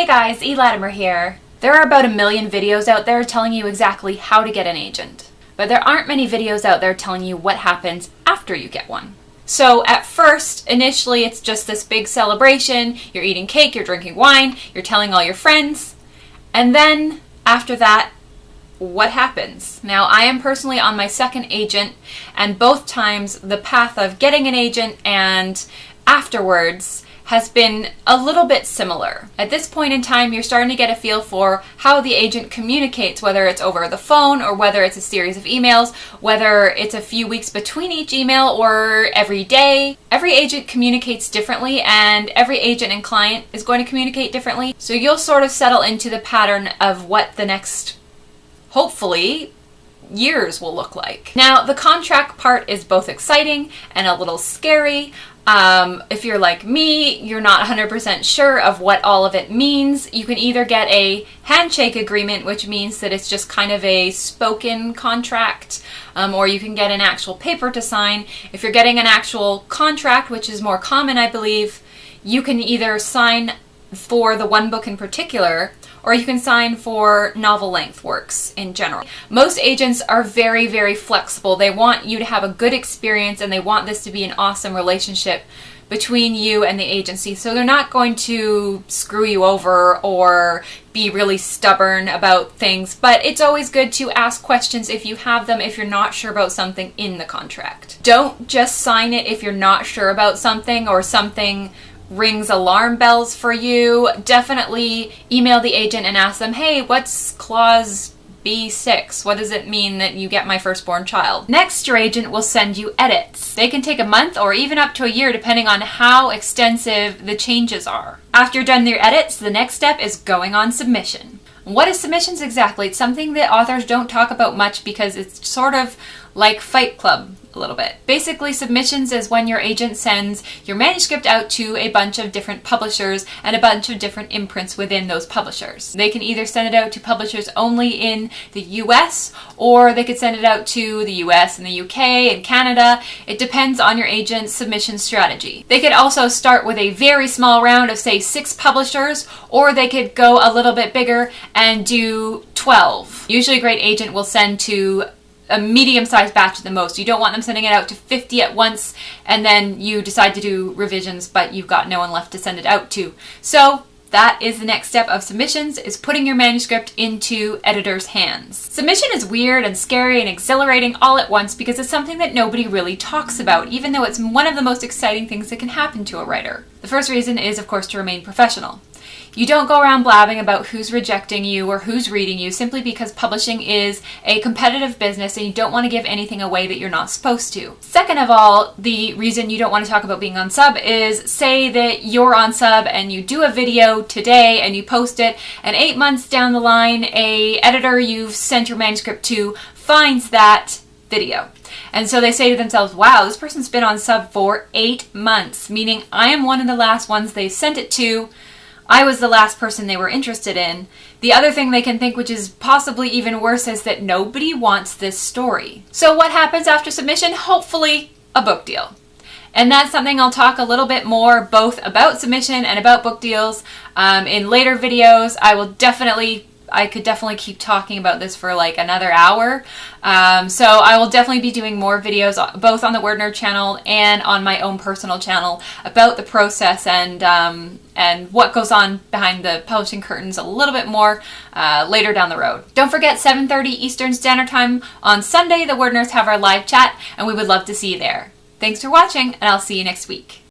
Hey guys, E. Latimer here. There are about 1 million videos out there telling you exactly how to get an agent, but there aren't many videos out there telling you what happens after you get one. So at first, initially, it's just this big celebration. You're eating cake, you're drinking wine, you're telling all your friends, and then after that, what happens? Now, I am personally on my second agent, and both times the path of getting an agent and afterwards has been a little bit similar. At this point in time, you're starting to get a feel for how the agent communicates, whether it's over the phone or whether it's a series of emails, whether it's a few weeks between each email or every day. Every agent communicates differently, and every agent and client is going to communicate differently. So you'll sort of settle into the pattern of what the next, hopefully, years will look like. Now, the contract part is both exciting and a little scary. If you're like me, you're not 100% sure of what all of it means. You can either get a handshake agreement, which means that it's just kind of a spoken contract, or you can get an actual paper to sign. If you're getting an actual contract, which is more common, I believe, you can either sign for the one book in particular, or you can sign for novel-length works in general. Most agents are very, very flexible. They want you to have a good experience, and they want this to be an awesome relationship between you and the agency. So they're not going to screw you over or be really stubborn about things, but it's always good to ask questions if you have them, if you're not sure about something in the contract. Don't just sign it if you're not sure about something or something rings alarm bells for you. Definitely email the agent and ask them, hey, what's clause B6? What does it mean that you get my firstborn child? Next, your agent will send you edits. They can take a month or even up to a year depending on how extensive the changes are. After you're done your edits, the next step is going on submission. What is submissions exactly? It's something that authors don't talk about much because it's sort of like Fight Club a little bit. Basically, submissions is when your agent sends your manuscript out to a bunch of different publishers and a bunch of different imprints within those publishers. They can either send it out to publishers only in the US, or they could send it out to the US and the UK and Canada. It depends on your agent's submission strategy. They could also start with a very small round of, say, 6 publishers, or they could go a little bit bigger and do 12. Usually a great agent will send to a medium-sized batch at the most. You don't want them sending it out to 50 at once, and then you decide to do revisions, but you've got no one left to send it out to. So that is the next step of submissions, is putting your manuscript into editors' hands. Submission is weird and scary and exhilarating all at once because it's something that nobody really talks about, even though it's one of the most exciting things that can happen to a writer. The first reason is, of course, to remain professional. You don't go around blabbing about who's rejecting you or who's reading you simply because publishing is a competitive business and you don't want to give anything away that you're not supposed to. Second of all, the reason you don't want to talk about being on sub is, say that you're on sub and you do a video today and you post it, and 8 months down the line, a editor you've sent your manuscript to finds that video. And so they say to themselves, wow, this person's been on sub for 8 months, meaning I am one of the last ones they sent it to. I was the last person they were interested in. The other thing they can think, which is possibly even worse, is that nobody wants this story. So what happens after submission? Hopefully a book deal. And that's something I'll talk a little bit more both about submission and about book deals in later videos. I could definitely keep talking about this for like another hour. So I will definitely be doing more videos both on the WordNerd channel and on my own personal channel about the process and what goes on behind the publishing curtains a little bit more later down the road. Don't forget, 7:30 Eastern Standard Time on Sunday, the WordNerds have our live chat, and we would love to see you there. Thanks for watching, and I'll see you next week.